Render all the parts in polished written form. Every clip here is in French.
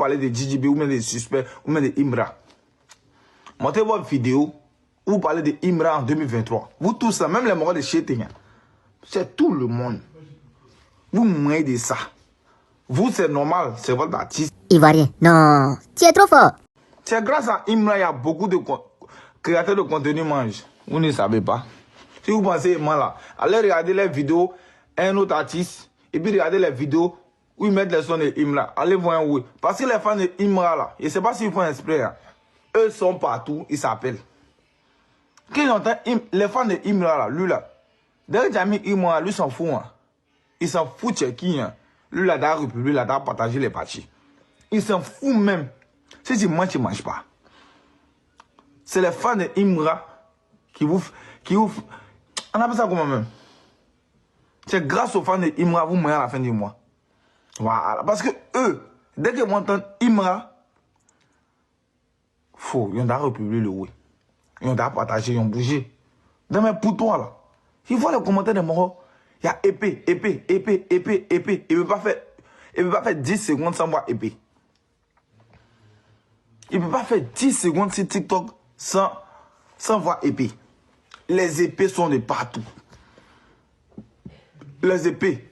parlez de JJB ou même des suspects ou même de Imra. Montez votre vidéo où vous parlez de Imra en 2023. Vous tous là, même les morts de Chétenia. C'est tout le monde. Vous mangez de ça. Vous, c'est normal, c'est votre artiste. Ivoirien, non, tu es trop fort. C'est grâce à Imra, il y a beaucoup de créateurs de contenu mangent. Vous ne savez pas. Si vous pensez moi là, allez regarder les vidéos, un autre artiste, et puis regardez les vidéos où ils mettent les sons de Imra. Allez voir un oui. Parce que les fans de Imra là, je ne sais pas s'ils font exprès, hein. Eux sont partout, ils s'appellent. Quand ils entendent les fans de Imra là, lui là, dès que j'ai mis Imra, lui s'en fout. Hein. Il s'en fout de qui. Hein. Lui là, dans la République, là, dans partager les parties. Il s'en fout même. Si tu manges, tu ne manges pas. C'est les fans de Imra qui vous... On appelle ça comment même? C'est grâce aux fans de Imra, vous mangez à la fin du mois. Voilà. Parce que eux, dès qu'ils m'entendent Imra, ils ont republié le oui. Ils ont partagé, ils ont bougé. Dans mes poutoirs là, ils voient les commentaires des morts. Il y a épée. Il ne peut pas faire 10 secondes sans voir épée. Il ne peut pas faire 10 secondes sur TikTok sans voir épée. Les épées sont de partout. Les épées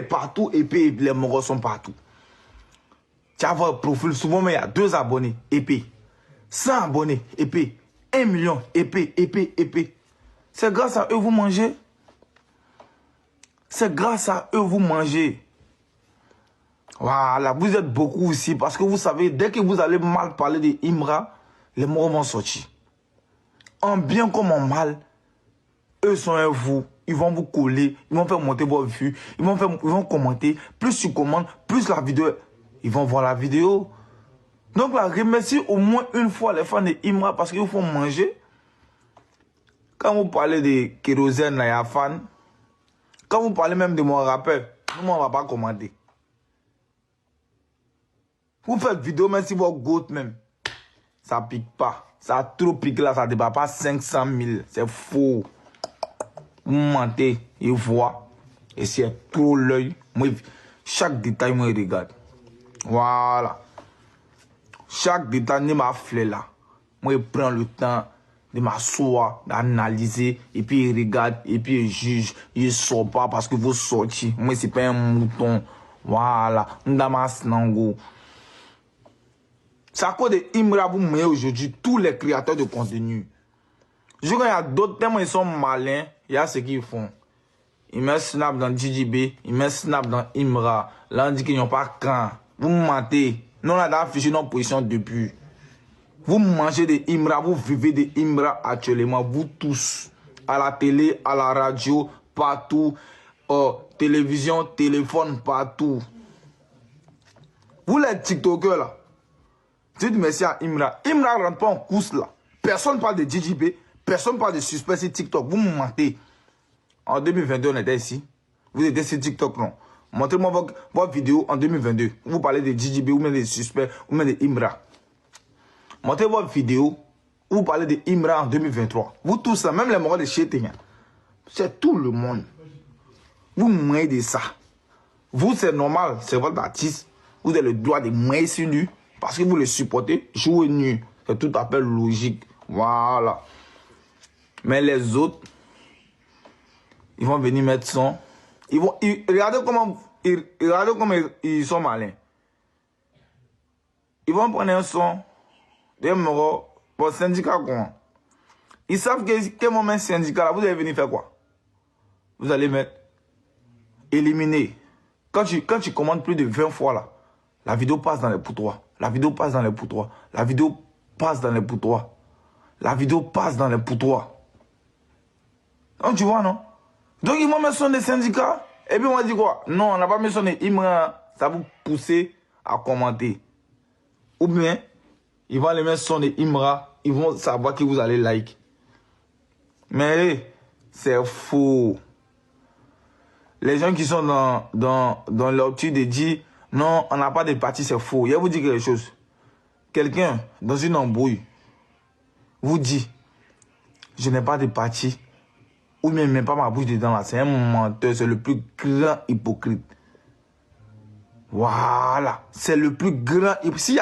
partout, les morts sont partout. Tu vas voir le profil, souvent, mais il y a 2 abonnés, épée. 100 abonnés, épée. 1 million, épée. C'est grâce à eux vous mangez. C'est grâce à eux vous mangez. Voilà, vous êtes beaucoup ici parce que vous savez, dès que vous allez mal parler de Imra, les morts vont sortir. En bien comme en mal, eux sont un vous. Ils vont vous coller, ils vont faire monter vos vues, ils vont commenter. Plus tu commandes, plus la vidéo, ils vont voir la vidéo. Donc là, remercie au moins une fois les fans de Imra parce qu'ils font manger. Quand vous parlez de kérosène, là, il y a fan. Quand vous parlez même de mon rappel, nous, on ne va pas commenter. Vous faites vidéo, même si votre goat même, ça pique pas. Ça a trop piqué là, ça ne dépasse pas 500 000. C'est faux. Vous mentez, ils voient. Et c'est trop l'œil. Moi, chaque détail, moi, je regarde. Voilà. Chaque détail de ma fleur là. Moi, je prends le temps de m'asseoir, d'analyser, et puis il regarde, et puis il juge. Il ne sort pas parce que vous sortez. Moi, c'est pas un mouton. Voilà. Ndamas nango. C'est à cause de Imra, vous mettez aujourd'hui tous les créateurs de contenu. Je crois qu'il y a d'autres thèmes, ils sont malins. Il y a ce qu'ils font. Ils mettent Snap dans JJB, ils mettent Snap dans Imra. Là, on dit qu'ils n'ont pas quand. Vous mentez. Nous, on a affiché notre position depuis. Vous mangez de Imra, vous vivez de Imra actuellement, vous tous. À la télé, à la radio, partout. Télévision, téléphone, partout. Vous les TikTokers là. Dites merci à Imra. Imra ne rentre pas en course là. Personne ne parle de JJB. Personne ne parle de suspect sur TikTok. Vous me mentez. En 2022, on était ici. Vous étiez sur TikTok, non. Montrez-moi votre vidéo en 2022. Vous parlez de JJB ou même des suspects ou même de Imra. Montrez votre vidéo où vous parlez de Imra en 2023. Vous tous là, même les morts de Chétenia. C'est tout le monde. Vous mangez de ça. Vous, c'est normal. C'est votre artiste. Vous avez le droit de manger sur lui. Parce que vous le supportez, jouez nu. C'est tout à fait logique. Voilà. Mais les autres, ils vont venir mettre son. Regardez comment ils sont malins. Ils vont prendre un son. Des morts pour syndicat quoi. Ils savent que quel moment syndicat là, vous allez venir faire quoi? Vous allez mettre éliminer. Quand tu commandes plus de 20 fois là, la vidéo passe dans les poutoirs. La vidéo passe dans les poutoirs. La vidéo passe dans les poutoirs. La vidéo passe dans les poutoirs. Donc tu vois, non? Donc ils vont mettre son des syndicats. Et puis on va dire quoi? Non, on n'a pas mis son des Imra. Ça vous pousser à commenter. Ou bien, ils vont aller mettre son des Imra. Ils vont savoir que vous allez like. Mais c'est faux. Les gens qui sont dans l'optique de dire non, on n'a pas de parti, c'est faux. Je vais vous dire quelque chose. Quelqu'un, dans une embrouille, vous dit, je n'ai pas de parti, ou bien même pas ma bouche dedans là. C'est un menteur, c'est le plus grand hypocrite. Voilà. C'est le plus grand. Et s'il y a